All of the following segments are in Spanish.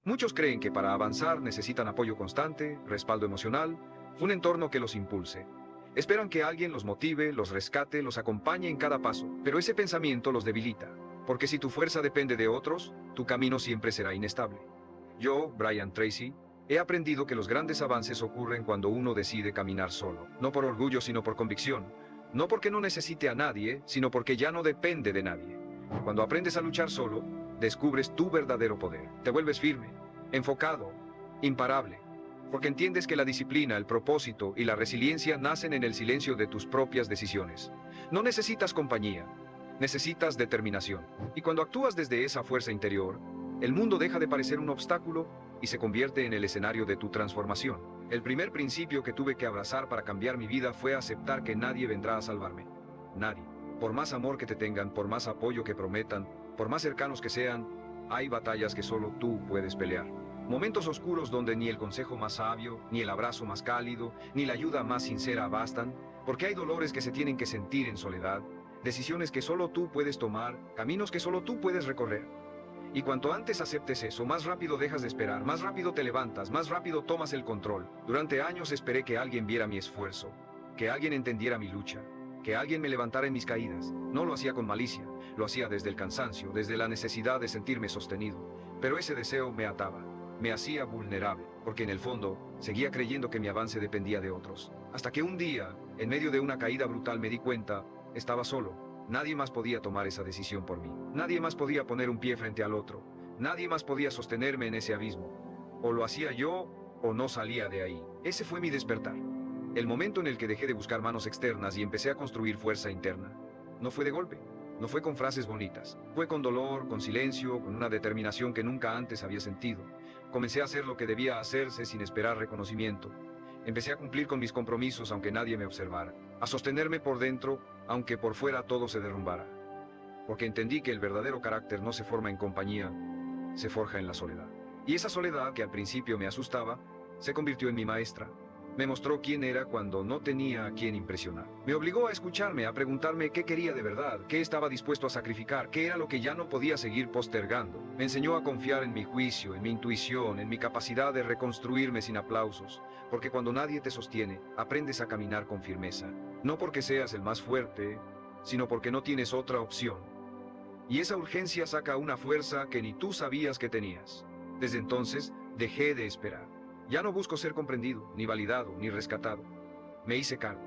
Muchos creen que para avanzar necesitan apoyo constante, respaldo emocional, un entorno que los impulse. Esperan que alguien los motive, los rescate, los acompañe en cada paso, pero ese pensamiento los debilita, porque si tu fuerza depende de otros, tu camino siempre será inestable. Yo, Brian Tracy, he aprendido que los grandes avances ocurren cuando uno decide caminar solo, no por orgullo sino por convicción, no porque no necesite a nadie, sino porque ya no depende de nadie. Cuando aprendes a luchar solo, descubres tu verdadero poder, te vuelves firme, enfocado, imparable, porque entiendes que la disciplina, el propósito y la resiliencia nacen en el silencio de tus propias decisiones. No necesitas compañía, necesitas determinación. Y cuando actúas desde esa fuerza interior, el mundo deja de parecer un obstáculo y se convierte en el escenario de tu transformación. El primer principio que tuve que abrazar para cambiar mi vida fue aceptar que nadie vendrá a salvarme. Nadie. Por más amor que te tengan, por más apoyo que prometan, por más cercanos que sean, hay batallas que solo tú puedes pelear. Momentos oscuros donde ni el consejo más sabio, ni el abrazo más cálido, ni la ayuda más sincera bastan, porque hay dolores que se tienen que sentir en soledad, decisiones que solo tú puedes tomar, caminos que solo tú puedes recorrer. Y cuanto antes aceptes eso, más rápido dejas de esperar, más rápido te levantas, más rápido tomas el control. Durante años esperé que alguien viera mi esfuerzo, que alguien entendiera mi lucha, que alguien me levantara en mis caídas. No lo hacía con malicia, lo hacía desde el cansancio, desde la necesidad de sentirme sostenido. Pero ese deseo me ataba, me hacía vulnerable, porque en el fondo seguía creyendo que mi avance dependía de otros. Hasta que un día, en medio de una caída brutal, me di cuenta, estaba solo. Nadie más podía tomar esa decisión por mí. Nadie más podía poner un pie frente al otro. Nadie más podía sostenerme en ese abismo. O lo hacía yo, o no salía de ahí. Ese fue mi despertar. El momento en el que dejé de buscar manos externas y empecé a construir fuerza interna. No fue de golpe. No fue con frases bonitas. Fue con dolor, con silencio, con una determinación que nunca antes había sentido. Comencé a hacer lo que debía hacerse sin esperar reconocimiento. Empecé a cumplir con mis compromisos aunque nadie me observara. A sostenerme por dentro, aunque por fuera todo se derrumbara. Porque entendí que el verdadero carácter no se forma en compañía, se forja en la soledad. Y esa soledad, que al principio me asustaba, se convirtió en mi maestra. Me mostró quién era cuando no tenía a quién impresionar. Me obligó a escucharme, a preguntarme qué quería de verdad, qué estaba dispuesto a sacrificar, qué era lo que ya no podía seguir postergando. Me enseñó a confiar en mi juicio, en mi intuición, en mi capacidad de reconstruirme sin aplausos. Porque cuando nadie te sostiene, aprendes a caminar con firmeza. No porque seas el más fuerte, sino porque no tienes otra opción. Y esa urgencia saca una fuerza que ni tú sabías que tenías. Desde entonces, dejé de esperar. Ya no busco ser comprendido, ni validado, ni rescatado. Me hice cargo.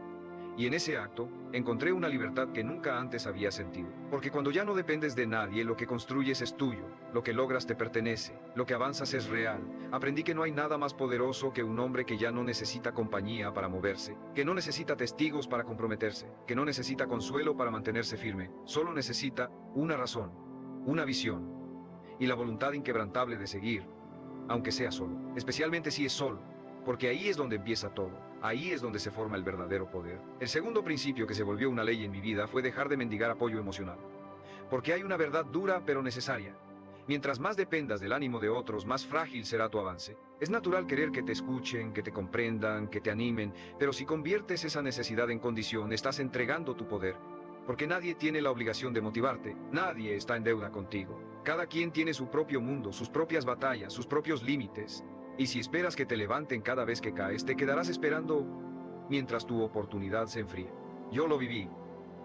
Y en ese acto, encontré una libertad que nunca antes había sentido. Porque cuando ya no dependes de nadie, lo que construyes es tuyo, lo que logras te pertenece, lo que avanzas es real. Aprendí que no hay nada más poderoso que un hombre que ya no necesita compañía para moverse, que no necesita testigos para comprometerse, que no necesita consuelo para mantenerse firme, solo necesita una razón, una visión, y la voluntad inquebrantable de seguir, aunque sea solo, especialmente si es solo, porque ahí es donde empieza todo, ahí es donde se forma el verdadero poder. El segundo principio que se volvió una ley en mi vida fue dejar de mendigar apoyo emocional, porque hay una verdad dura pero necesaria. Mientras más dependas del ánimo de otros, más frágil será tu avance. Es natural querer que te escuchen, que te comprendan, que te animen, pero si conviertes esa necesidad en condición, estás entregando tu poder. Porque nadie tiene la obligación de motivarte, nadie está en deuda contigo. Cada quien tiene su propio mundo, sus propias batallas, sus propios límites. Y si esperas que te levanten cada vez que caes, te quedarás esperando mientras tu oportunidad se enfríe. Yo lo viví.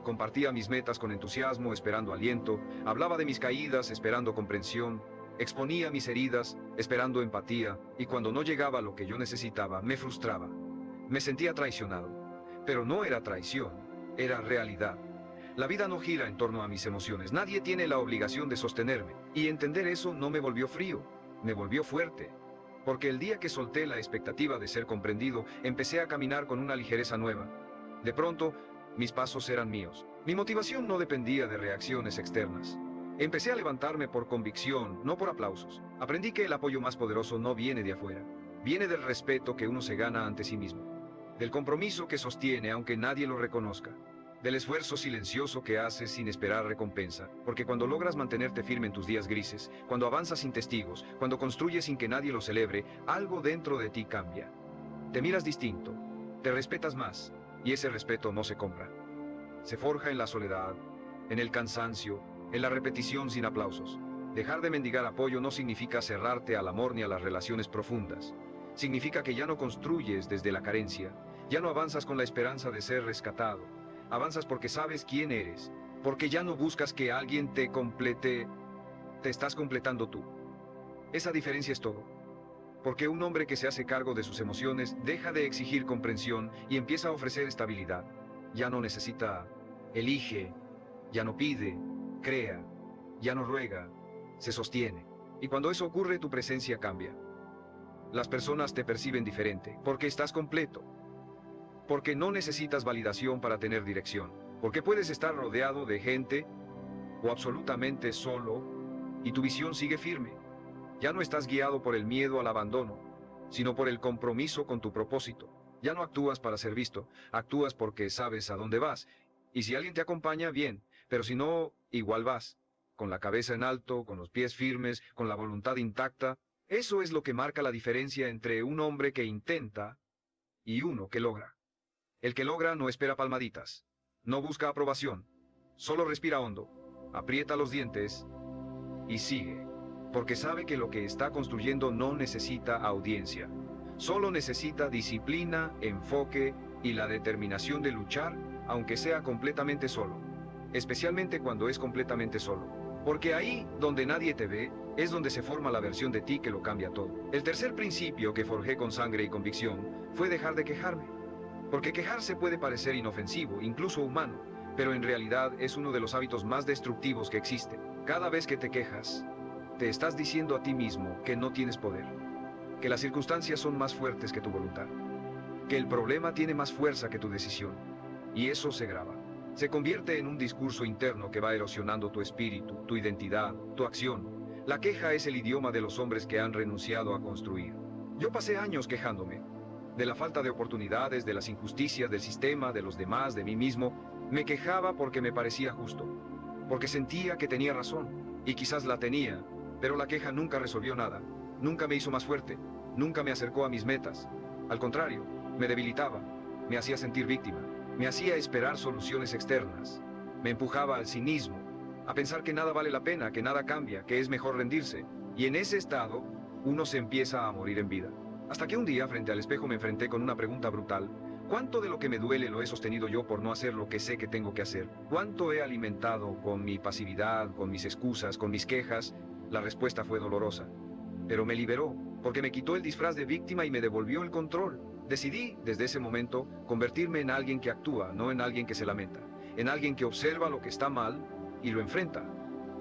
Compartía mis metas con entusiasmo, esperando aliento, hablaba de mis caídas, esperando comprensión, exponía mis heridas, esperando empatía, y cuando no llegaba lo que yo necesitaba, me frustraba. Me sentía traicionado. Pero no era traición, era realidad. La vida no gira en torno a mis emociones, nadie tiene la obligación de sostenerme, y entender eso no me volvió frío, me volvió fuerte. Porque el día que solté la expectativa de ser comprendido, empecé a caminar con una ligereza nueva. De pronto, mis pasos eran míos. Mi motivación no dependía de reacciones externas. Empecé a levantarme por convicción, no por aplausos. Aprendí que el apoyo más poderoso no viene de afuera. Viene del respeto que uno se gana ante sí mismo. Del compromiso que sostiene aunque nadie lo reconozca. Del esfuerzo silencioso que haces sin esperar recompensa. Porque cuando logras mantenerte firme en tus días grises, cuando avanzas sin testigos, cuando construyes sin que nadie lo celebre, algo dentro de ti cambia. Te miras distinto, te respetas más, y ese respeto no se compra. Se forja en la soledad, en el cansancio, en la repetición sin aplausos. Dejar de mendigar apoyo no significa cerrarte al amor ni a las relaciones profundas. Significa que ya no construyes desde la carencia, ya no avanzas con la esperanza de ser rescatado. Avanzas porque sabes quién eres, porque ya no buscas que alguien te complete, te estás completando tú. Esa diferencia es todo. Porque un hombre que se hace cargo de sus emociones deja de exigir comprensión y empieza a ofrecer estabilidad. Ya no necesita, elige, ya no pide, crea, ya no ruega, se sostiene. Y cuando eso ocurre, tu presencia cambia. Las personas te perciben diferente, porque estás completo. Porque no necesitas validación para tener dirección. Porque puedes estar rodeado de gente o absolutamente solo y tu visión sigue firme. Ya no estás guiado por el miedo al abandono, sino por el compromiso con tu propósito. Ya no actúas para ser visto, actúas porque sabes a dónde vas. Y si alguien te acompaña, bien, pero si no, igual vas, con la cabeza en alto, con los pies firmes, con la voluntad intacta. Eso es lo que marca la diferencia entre un hombre que intenta y uno que logra. El que logra no espera palmaditas, no busca aprobación, solo respira hondo, aprieta los dientes y sigue. Porque sabe que lo que está construyendo no necesita audiencia. Solo necesita disciplina, enfoque y la determinación de luchar, aunque sea completamente solo. Especialmente cuando es completamente solo. Porque ahí, donde nadie te ve, es donde se forma la versión de ti que lo cambia todo. El tercer principio que forjé con sangre y convicción fue dejar de quejarme. Porque quejarse puede parecer inofensivo, incluso humano, pero en realidad es uno de los hábitos más destructivos que existen. Cada vez que te quejas, te estás diciendo a ti mismo que no tienes poder, que las circunstancias son más fuertes que tu voluntad, que el problema tiene más fuerza que tu decisión, y eso se graba. Se convierte en un discurso interno que va erosionando tu espíritu, tu identidad, tu acción. La queja es el idioma de los hombres que han renunciado a construir. Yo pasé años quejándome, de la falta de oportunidades, de las injusticias del sistema, de los demás, de mí mismo. Me quejaba porque me parecía justo, porque sentía que tenía razón, y quizás la tenía, pero la queja nunca resolvió nada, nunca me hizo más fuerte, nunca me acercó a mis metas. Al contrario, me debilitaba, me hacía sentir víctima, me hacía esperar soluciones externas, me empujaba al cinismo, a pensar que nada vale la pena, que nada cambia, que es mejor rendirse. Y en ese estado, uno se empieza a morir en vida. Hasta que un día, frente al espejo, me enfrenté con una pregunta brutal. ¿Cuánto de lo que me duele lo he sostenido yo por no hacer lo que sé que tengo que hacer? ¿Cuánto he alimentado con mi pasividad, con mis excusas, con mis quejas? La respuesta fue dolorosa, pero me liberó, porque me quitó el disfraz de víctima y me devolvió el control. Decidí, desde ese momento, convertirme en alguien que actúa, no en alguien que se lamenta, en alguien que observa lo que está mal y lo enfrenta,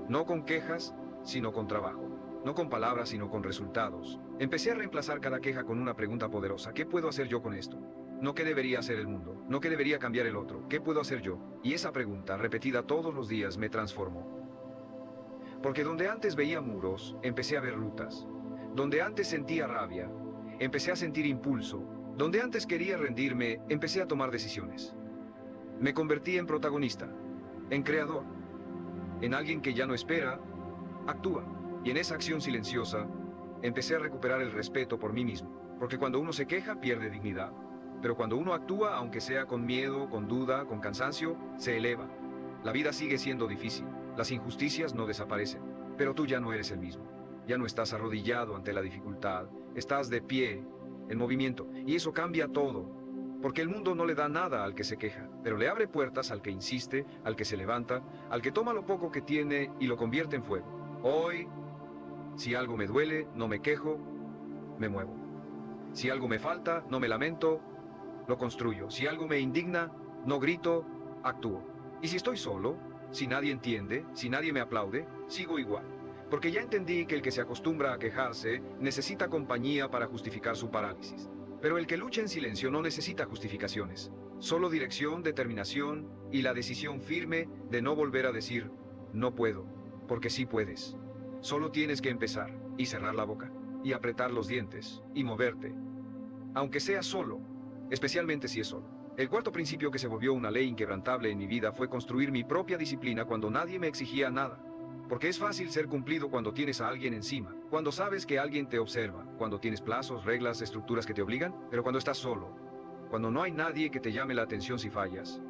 no con quejas, sino con trabajo, no con palabras, sino con resultados. Empecé a reemplazar cada queja con una pregunta poderosa: ¿qué puedo hacer yo con esto? No qué debería hacer el mundo, no qué debería cambiar el otro, ¿qué puedo hacer yo? Y esa pregunta, repetida todos los días, me transformó. Porque donde antes veía muros, empecé a ver rutas. Donde antes sentía rabia, empecé a sentir impulso. Donde antes quería rendirme, empecé a tomar decisiones. Me convertí en protagonista, en creador, en alguien que ya no espera, actúa. Y en esa acción silenciosa, empecé a recuperar el respeto por mí mismo. Porque cuando uno se queja, pierde dignidad. Pero cuando uno actúa, aunque sea con miedo, con duda, con cansancio, se eleva. La vida sigue siendo difícil. Las injusticias no desaparecen, pero tú ya no eres el mismo. Ya no estás arrodillado ante la dificultad, estás de pie, en movimiento, y eso cambia todo. Porque el mundo no le da nada al que se queja, pero le abre puertas al que insiste, al que se levanta, al que toma lo poco que tiene y lo convierte en fuego. Hoy, si algo me duele, no me quejo, me muevo. Si algo me falta, no me lamento, lo construyo. Si algo me indigna, no grito, actúo. Y si estoy solo, si nadie entiende, si nadie me aplaude, sigo igual. Porque ya entendí que el que se acostumbra a quejarse necesita compañía para justificar su parálisis. Pero el que lucha en silencio no necesita justificaciones. Solo dirección, determinación y la decisión firme de no volver a decir, no puedo, porque sí puedes. Solo tienes que empezar y cerrar la boca, y apretar los dientes, y moverte. Aunque sea solo, especialmente si es solo. El cuarto principio que se volvió una ley inquebrantable en mi vida fue construir mi propia disciplina cuando nadie me exigía nada. Porque es fácil ser cumplido cuando tienes a alguien encima, cuando sabes que alguien te observa, cuando tienes plazos, reglas, estructuras que te obligan, pero cuando estás solo, cuando no hay nadie que te llame la atención si fallas,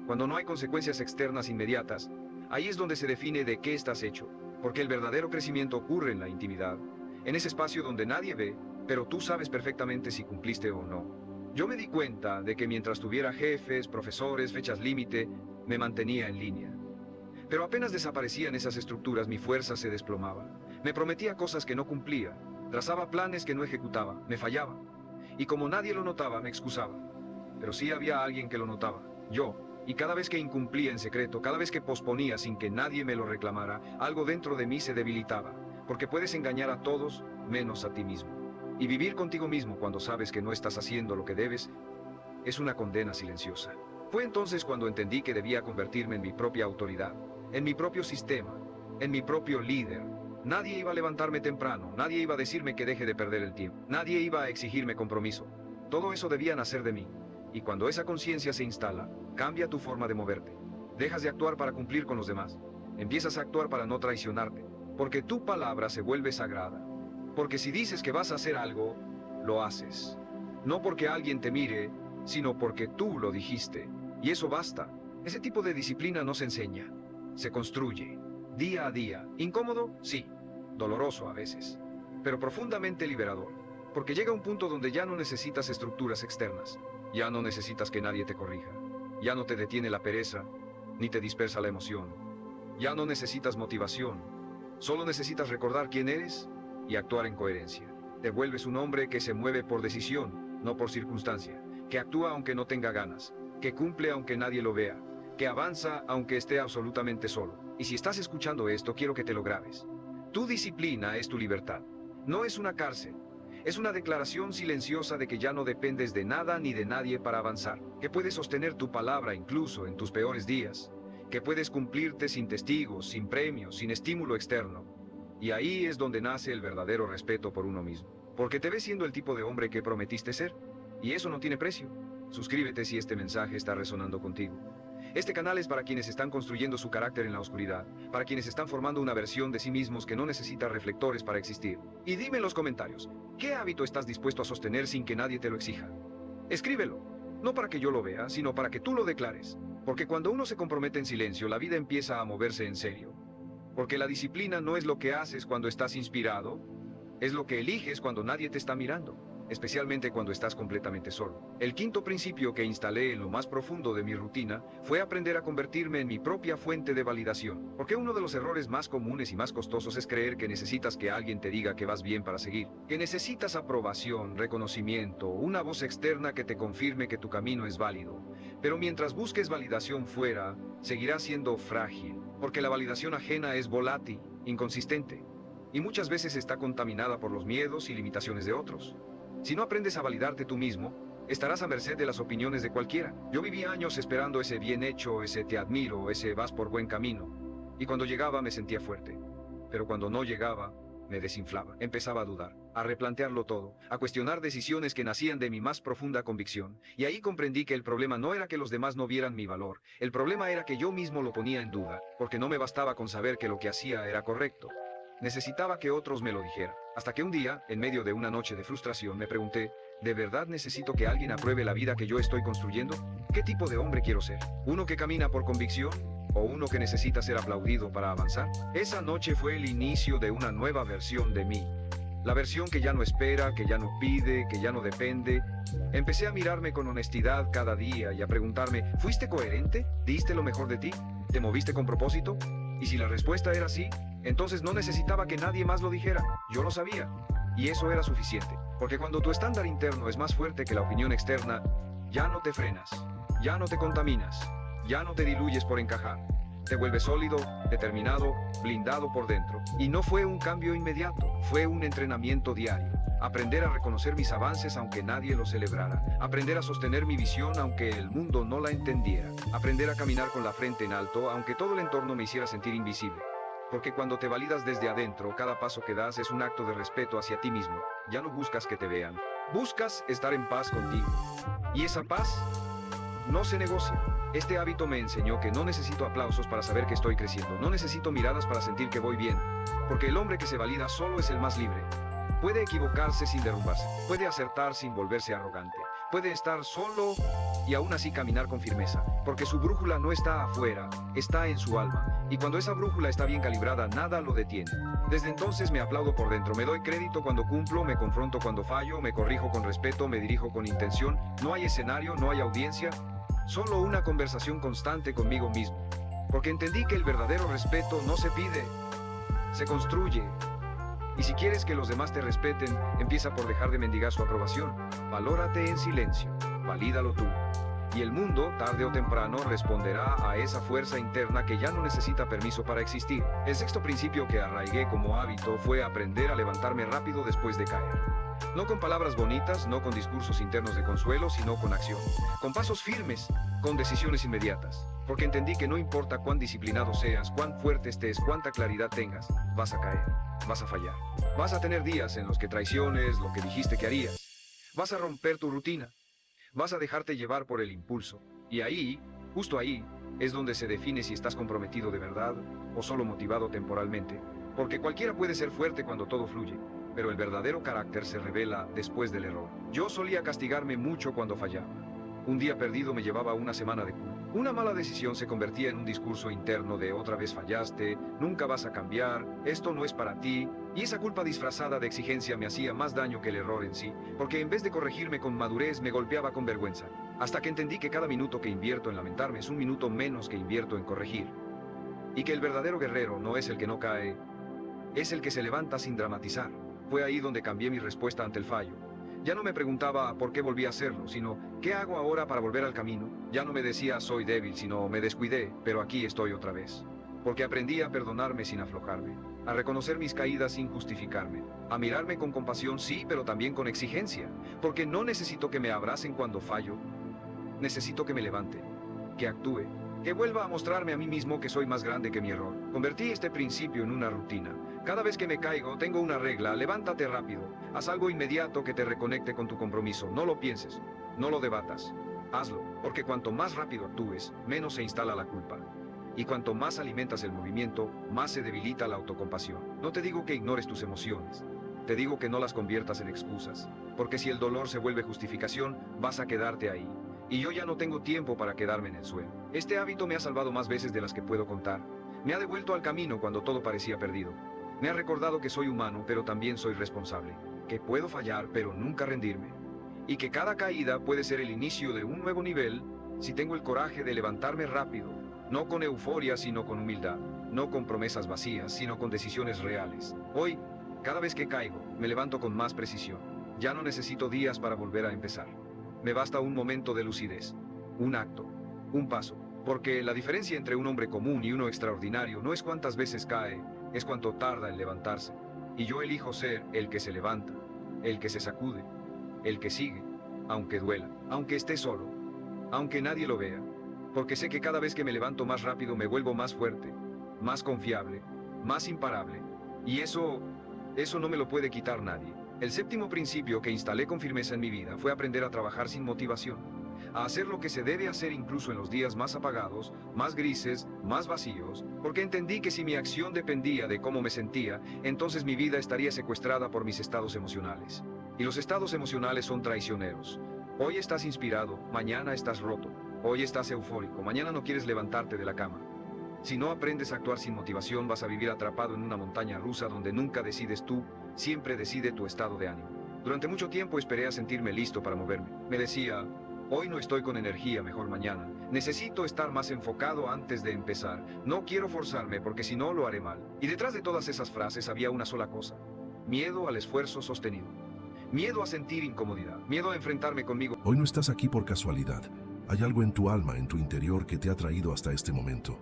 cuando no hay consecuencias externas inmediatas, ahí es donde se define de qué estás hecho. Porque el verdadero crecimiento ocurre en la intimidad, en ese espacio donde nadie ve, pero tú sabes perfectamente si cumpliste o no. Yo me di cuenta de que mientras tuviera jefes, profesores, fechas límite, me mantenía en línea. Pero apenas desaparecían esas estructuras, mi fuerza se desplomaba. Me prometía cosas que no cumplía, trazaba planes que no ejecutaba, me fallaba. Y como nadie lo notaba, me excusaba. Pero sí había alguien que lo notaba, yo. Y cada vez que incumplía en secreto, cada vez que posponía sin que nadie me lo reclamara, algo dentro de mí se debilitaba. Porque puedes engañar a todos, menos a ti mismo. Y vivir contigo mismo cuando sabes que no estás haciendo lo que debes, es una condena silenciosa. Fue entonces cuando entendí que debía convertirme en mi propia autoridad, en mi propio sistema, en mi propio líder. Nadie iba a levantarme temprano, nadie iba a decirme que deje de perder el tiempo, nadie iba a exigirme compromiso. Todo eso debía nacer de mí. Y cuando esa conciencia se instala, cambia tu forma de moverte. Dejas de actuar para cumplir con los demás. Empiezas a actuar para no traicionarte, porque tu palabra se vuelve sagrada. Porque si dices que vas a hacer algo, lo haces. No porque alguien te mire, sino porque tú lo dijiste. Y eso basta. Ese tipo de disciplina no se enseña, se construye, día a día. Incómodo, sí. Doloroso a veces. Pero profundamente liberador. Porque llega un punto donde ya no necesitas estructuras externas. Ya no necesitas que nadie te corrija. Ya no te detiene la pereza, ni te dispersa la emoción. Ya no necesitas motivación. Solo necesitas recordar quién eres y actuar en coherencia. Te vuelves un hombre que se mueve por decisión, no por circunstancia. Que actúa aunque no tenga ganas. Que cumple aunque nadie lo vea. Que avanza aunque esté absolutamente solo. Y si estás escuchando esto, quiero que te lo grabes. Tu disciplina es tu libertad. No es una cárcel. Es una declaración silenciosa de que ya no dependes de nada ni de nadie para avanzar. Que puedes sostener tu palabra incluso en tus peores días. Que puedes cumplirte sin testigos, sin premios, sin estímulo externo. Y ahí es donde nace el verdadero respeto por uno mismo. Porque te ves siendo el tipo de hombre que prometiste ser. Y eso no tiene precio. Suscríbete si este mensaje está resonando contigo. Este canal es para quienes están construyendo su carácter en la oscuridad, para quienes están formando una versión de sí mismos que no necesita reflectores para existir. Y dime en los comentarios, ¿qué hábito estás dispuesto a sostener sin que nadie te lo exija? Escríbelo, no para que yo lo vea, sino para que tú lo declares. Porque cuando uno se compromete en silencio, la vida empieza a moverse en serio. Porque la disciplina no es lo que haces cuando estás inspirado, es lo que eliges cuando nadie te está mirando. Especialmente cuando estás completamente solo. El quinto principio que instalé en lo más profundo de mi rutina fue aprender a convertirme en mi propia fuente de validación. Porque uno de los errores más comunes y más costosos es creer que necesitas que alguien te diga que vas bien para seguir. Que necesitas aprobación, reconocimiento, una voz externa que te confirme que tu camino es válido. Pero mientras busques validación fuera, seguirás siendo frágil. Porque la validación ajena es volátil, inconsistente. Y muchas veces está contaminada por los miedos y limitaciones de otros. Si no aprendes a validarte tú mismo, estarás a merced de las opiniones de cualquiera. Yo viví años esperando ese bien hecho, ese te admiro, ese vas por buen camino. Y cuando llegaba me sentía fuerte. Pero cuando no llegaba, me desinflaba. Empezaba a dudar, a replantearlo todo, a cuestionar decisiones que nacían de mi más profunda convicción. Y ahí comprendí que el problema no era que los demás no vieran mi valor. El problema era que yo mismo lo ponía en duda, porque no me bastaba con saber que lo que hacía era correcto. Necesitaba que otros me lo dijeran. Hasta que un día, en medio de una noche de frustración, me pregunté, ¿de verdad necesito que alguien apruebe la vida que yo estoy construyendo? ¿Qué tipo de hombre quiero ser? ¿Uno que camina por convicción? ¿O uno que necesita ser aplaudido para avanzar? Esa noche fue el inicio de una nueva versión de mí. La versión que ya no espera, que ya no pide, que ya no depende. Empecé a mirarme con honestidad cada día y a preguntarme, ¿fuiste coherente? ¿Diste lo mejor de ti? ¿Te moviste con propósito? Y si la respuesta era sí, entonces no necesitaba que nadie más lo dijera, yo lo sabía. Y eso era suficiente, porque cuando tu estándar interno es más fuerte que la opinión externa, ya no te frenas, ya no te contaminas, ya no te diluyes por encajar. Te vuelves sólido, determinado, blindado por dentro. Y no fue un cambio inmediato, fue un entrenamiento diario. Aprender a reconocer mis avances aunque nadie los celebrara. Aprender a sostener mi visión aunque el mundo no la entendiera. Aprender a caminar con la frente en alto aunque todo el entorno me hiciera sentir invisible. Porque cuando te validas desde adentro, cada paso que das es un acto de respeto hacia ti mismo. Ya no buscas que te vean. Buscas estar en paz contigo. Y esa paz no se negocia. Este hábito me enseñó que no necesito aplausos para saber que estoy creciendo. No necesito miradas para sentir que voy bien. Porque el hombre que se valida solo es el más libre. Puede equivocarse sin derrumbarse. Puede acertar sin volverse arrogante. Puede estar solo y aún así caminar con firmeza, porque su brújula no está afuera, está en su alma, y cuando esa brújula está bien calibrada, nada lo detiene. Desde entonces me aplaudo por dentro, me doy crédito cuando cumplo, me confronto cuando fallo, me corrijo con respeto, me dirijo con intención, no hay escenario, no hay audiencia, solo una conversación constante conmigo mismo. Porque entendí que el verdadero respeto no se pide, se construye. Y si quieres que los demás te respeten, empieza por dejar de mendigar su aprobación. Valórate en silencio, valídalo tú. Y el mundo, tarde o temprano, responderá a esa fuerza interna que ya no necesita permiso para existir. El sexto principio que arraigué como hábito fue aprender a levantarme rápido después de caer. No con palabras bonitas, no con discursos internos de consuelo, sino con acción. Con pasos firmes, con decisiones inmediatas. Porque entendí que no importa cuán disciplinado seas, cuán fuerte estés, cuánta claridad tengas, vas a caer, vas a fallar. Vas a tener días en los que traiciones lo que dijiste que harías. Vas a romper tu rutina. Vas a dejarte llevar por el impulso. Y ahí, justo ahí, es donde se define si estás comprometido de verdad o solo motivado temporalmente. Porque cualquiera puede ser fuerte cuando todo fluye, pero el verdadero carácter se revela después del error. Yo solía castigarme mucho cuando fallaba. Un día perdido me llevaba una semana de culpa. Una mala decisión se convertía en un discurso interno de otra vez fallaste, nunca vas a cambiar, esto no es para ti, y esa culpa disfrazada de exigencia me hacía más daño que el error en sí, porque en vez de corregirme con madurez me golpeaba con vergüenza, hasta que entendí que cada minuto que invierto en lamentarme es un minuto menos que invierto en corregir, y que el verdadero guerrero no es el que no cae, es el que se levanta sin dramatizar. Fue ahí donde cambié mi respuesta ante el fallo. Ya no me preguntaba por qué volví a hacerlo, sino ¿qué hago ahora para volver al camino? Ya no me decía soy débil, sino me descuidé, pero aquí estoy otra vez. Porque aprendí a perdonarme sin aflojarme, a reconocer mis caídas sin justificarme, a mirarme con compasión sí, pero también con exigencia, porque no necesito que me abracen cuando fallo, necesito que me levante, que actúe, que vuelva a mostrarme a mí mismo que soy más grande que mi error. Convertí este principio en una rutina. Cada vez que me caigo, tengo una regla: levántate rápido, haz algo inmediato que te reconecte con tu compromiso, no lo pienses, no lo debatas, hazlo, porque cuanto más rápido actúes, menos se instala la culpa. Y cuanto más alimentas el movimiento, más se debilita la autocompasión. No te digo que ignores tus emociones, te digo que no las conviertas en excusas, porque si el dolor se vuelve justificación, vas a quedarte ahí. Y yo ya no tengo tiempo para quedarme en el suelo. Este hábito me ha salvado más veces de las que puedo contar. Me ha devuelto al camino cuando todo parecía perdido. Me ha recordado que soy humano, pero también soy responsable. Que puedo fallar, pero nunca rendirme. Y que cada caída puede ser el inicio de un nuevo nivel si tengo el coraje de levantarme rápido. No con euforia, sino con humildad. No con promesas vacías, sino con decisiones reales. Hoy, cada vez que caigo, me levanto con más precisión. Ya no necesito días para volver a empezar. Me basta un momento de lucidez, un acto, un paso, porque la diferencia entre un hombre común y uno extraordinario no es cuántas veces cae, es cuánto tarda en levantarse. Y yo elijo ser el que se levanta, el que se sacude, el que sigue, aunque duela, aunque esté solo, aunque nadie lo vea, porque sé que cada vez que me levanto más rápido me vuelvo más fuerte, más confiable, más imparable, y eso no me lo puede quitar nadie. El séptimo principio que instalé con firmeza en mi vida fue aprender a trabajar sin motivación, a hacer lo que se debe hacer incluso en los días más apagados, más grises, más vacíos, porque entendí que si mi acción dependía de cómo me sentía, entonces mi vida estaría secuestrada por mis estados emocionales. Y los estados emocionales son traicioneros. Hoy estás inspirado, mañana estás roto. Hoy estás eufórico, mañana no quieres levantarte de la cama. Si no aprendes a actuar sin motivación, vas a vivir atrapado en una montaña rusa donde nunca decides tú, siempre decide tu estado de ánimo. Durante mucho tiempo esperé a sentirme listo para moverme. Me decía, hoy no estoy con energía, mejor mañana. Necesito estar más enfocado antes de empezar. No quiero forzarme porque si no lo haré mal. Y detrás de todas esas frases había una sola cosa: miedo al esfuerzo sostenido. Miedo a sentir incomodidad. Miedo a enfrentarme conmigo. Hoy no estás aquí por casualidad. Hay algo en tu alma, en tu interior, que te ha traído hasta este momento.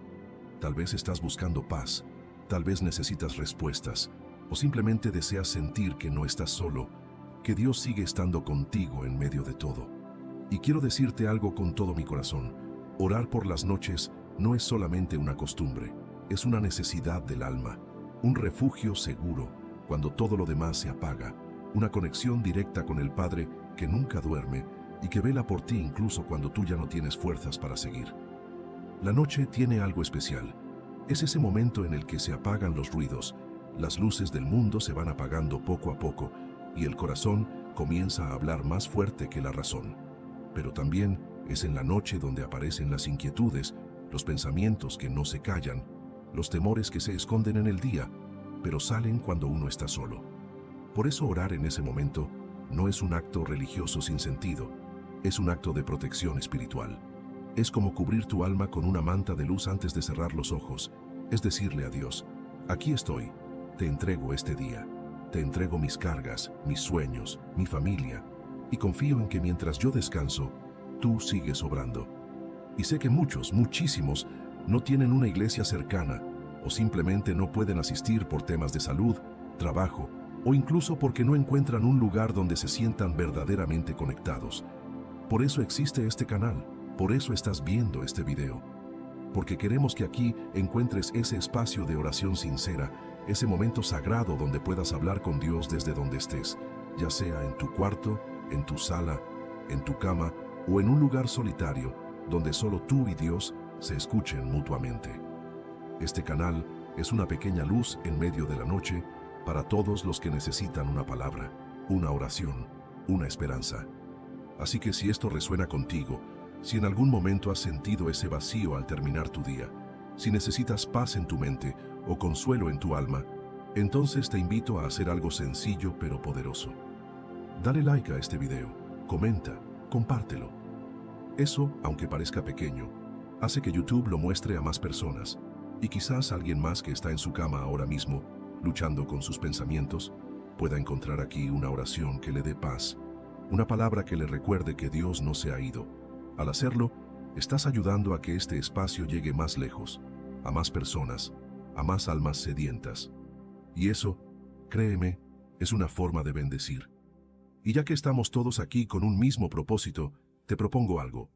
Tal vez estás buscando paz, tal vez necesitas respuestas, o simplemente deseas sentir que no estás solo, que Dios sigue estando contigo en medio de todo. Y quiero decirte algo con todo mi corazón: orar por las noches no es solamente una costumbre, es una necesidad del alma, un refugio seguro cuando todo lo demás se apaga, una conexión directa con el Padre que nunca duerme y que vela por ti incluso cuando tú ya no tienes fuerzas para seguir. La noche tiene algo especial. Es ese momento en el que se apagan los ruidos, las luces del mundo se van apagando poco a poco y el corazón comienza a hablar más fuerte que la razón. Pero también Es en la noche donde aparecen las inquietudes, los pensamientos que no se callan, los temores que se esconden en el día, pero salen cuando uno está solo. Por eso orar en ese momento no es un acto religioso sin sentido, es un acto de protección espiritual. Es como cubrir tu alma con una manta de luz antes de cerrar los ojos, es decirle a Dios, aquí estoy, te entrego este día, te entrego mis cargas, mis sueños, mi familia, y confío en que mientras yo descanso, tú sigues obrando. Y sé que muchos, muchísimos, no tienen una iglesia cercana, o simplemente no pueden asistir por temas de salud, trabajo, o incluso porque no encuentran un lugar donde se sientan verdaderamente conectados. Por eso existe este canal, por eso estás viendo este video. Porque queremos que aquí encuentres ese espacio de oración sincera, ese momento sagrado donde puedas hablar con Dios desde donde estés, ya sea en tu cuarto, en tu sala, en tu cama o en un lugar solitario donde solo tú y Dios se escuchen mutuamente. Este canal es una pequeña luz en medio de la noche para todos los que necesitan una palabra, una oración, una esperanza. Así que si esto resuena contigo, si en algún momento has sentido ese vacío al terminar tu día, si necesitas paz en tu mente o consuelo en tu alma, entonces te invito a hacer algo sencillo pero poderoso. Dale like a este video, comenta, compártelo. Eso, aunque parezca pequeño, hace que YouTube lo muestre a más personas, y quizás alguien más que está en su cama ahora mismo, luchando con sus pensamientos, pueda encontrar aquí una oración que le dé paz, una palabra que le recuerde que Dios no se ha ido. Al hacerlo, estás ayudando a que este espacio llegue más lejos, a más personas, a más almas sedientas. Y eso, créeme, es una forma de bendecir. Y ya que estamos todos aquí con un mismo propósito, te propongo algo.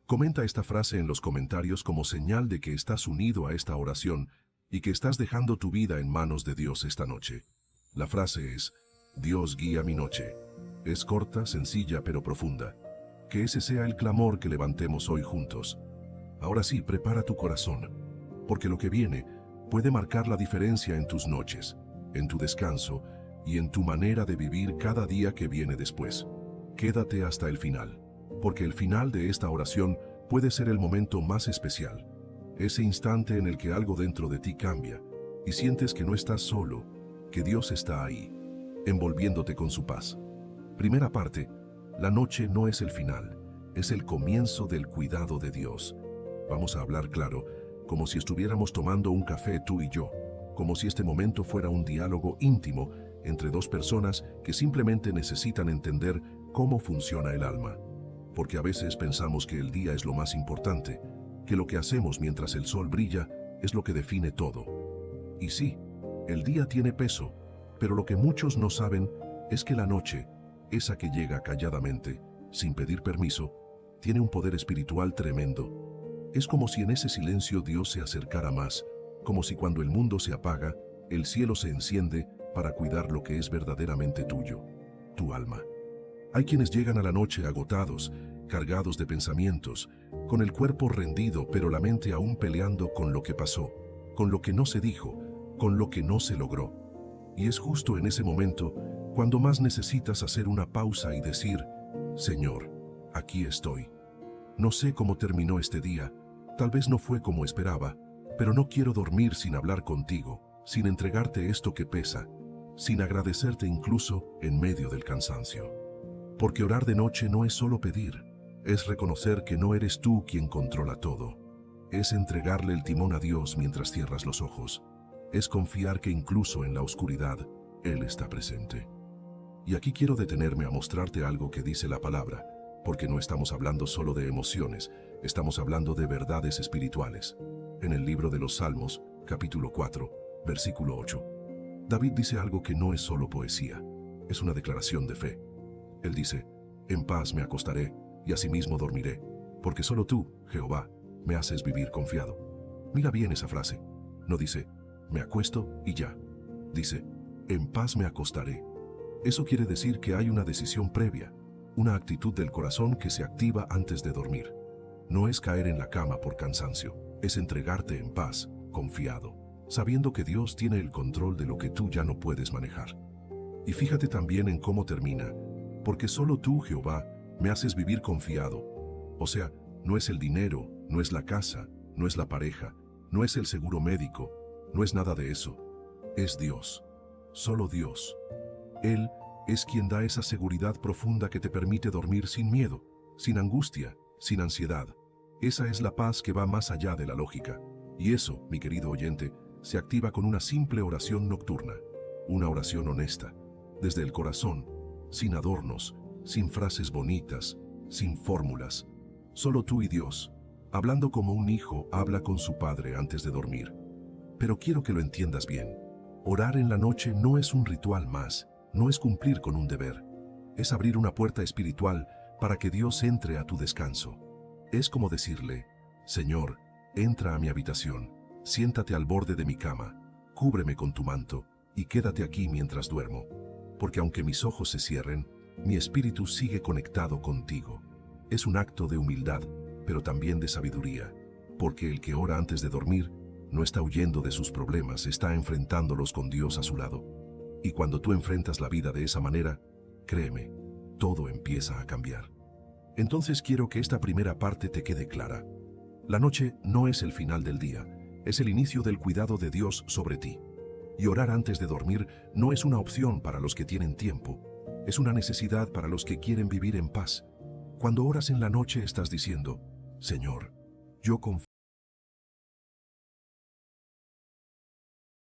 Comenta esta frase en los comentarios como señal de que estás unido a esta oración y que estás dejando tu vida en manos de Dios esta noche. La frase es, Dios guía mi noche. Es corta, sencilla, pero profunda. Que ese sea el clamor que levantemos hoy juntos. Ahora sí, prepara tu corazón, porque lo que viene puede marcar la diferencia en tus noches, en tu descanso y en tu manera de vivir cada día que viene después. Quédate hasta el final, porque el final de esta oración puede ser el momento más especial, ese instante en el que algo dentro de ti cambia y sientes que no estás solo, que Dios está ahí, envolviéndote con su paz. Primera parte, la noche no es el final, es el comienzo del cuidado de Dios. Vamos a hablar claro, como si estuviéramos tomando un café tú y yo, como si este momento fuera un diálogo íntimo entre dos personas que simplemente necesitan entender cómo funciona el alma. Porque a veces pensamos que el día es lo más importante, que lo que hacemos mientras el sol brilla es lo que define todo. Y sí, el día tiene peso, pero lo que muchos no saben es que la noche, esa que llega calladamente, sin pedir permiso, tiene un poder espiritual tremendo. Es como si en ese silencio Dios se acercara más, como si cuando el mundo se apaga, el cielo se enciende para cuidar lo que es verdaderamente tuyo, tu alma. Hay quienes llegan a la noche agotados, cargados de pensamientos, con el cuerpo rendido pero la mente aún peleando con lo que pasó, con lo que no se dijo, con lo que no se logró. Y es justo en ese momento cuando más necesitas hacer una pausa y decir, Señor, aquí estoy. No sé cómo terminó este día, tal vez no fue como esperaba, pero no quiero dormir sin hablar contigo, sin entregarte esto que pesa, sin agradecerte incluso en medio del cansancio. Porque orar de noche no es solo pedir, es reconocer que no eres tú quien controla todo. Es entregarle el timón a Dios mientras cierras los ojos. Es confiar que incluso en la oscuridad, Él está presente. Y aquí quiero detenerme a mostrarte algo que dice la palabra, porque no estamos hablando solo de emociones, estamos hablando de verdades espirituales. En el libro de los Salmos, capítulo 4, versículo 8, David dice algo que no es solo poesía, es una declaración de fe. Él dice, en paz me acostaré y asimismo dormiré, porque solo tú, Jehová, me haces vivir confiado. Mira bien esa frase. No dice, me acuesto y ya. Dice, en paz me acostaré. Eso quiere decir que hay una decisión previa, una actitud del corazón que se activa antes de dormir. No es caer en la cama por cansancio, es entregarte en paz, confiado, sabiendo que Dios tiene el control de lo que tú ya no puedes manejar. Y fíjate también en cómo termina, porque solo tú, Jehová, me haces vivir confiado. O sea, no es el dinero, no es la casa, no es la pareja, no es el seguro médico, no es nada de eso. Es Dios. Solo Dios. Él es quien da esa seguridad profunda que te permite dormir sin miedo, sin angustia, sin ansiedad. Esa es la paz que va más allá de la lógica. Y eso, mi querido oyente, se activa con una simple oración nocturna. Una oración honesta, desde el corazón, sin adornos, sin frases bonitas, sin fórmulas. Solo tú y Dios, hablando como un hijo habla con su padre antes de dormir. Pero quiero que lo entiendas bien. Orar en la noche no es un ritual más, no es cumplir con un deber. Es abrir una puerta espiritual para que Dios entre a tu descanso. Es como decirle, Señor, entra a mi habitación, siéntate al borde de mi cama, cúbreme con tu manto y quédate aquí mientras duermo. Porque aunque mis ojos se cierren, mi espíritu sigue conectado contigo. Es un acto de humildad, pero también de sabiduría, porque el que ora antes de dormir no está huyendo de sus problemas, está enfrentándolos con Dios a su lado. Y cuando tú enfrentas la vida de esa manera, créeme, todo empieza a cambiar. Entonces quiero que esta primera parte te quede clara. La noche no es el final del día, es el inicio del cuidado de Dios sobre ti. Y orar antes de dormir no es una opción para los que tienen tiempo, es una necesidad para los que quieren vivir en paz. Cuando oras en la noche estás diciendo, Señor, yo confío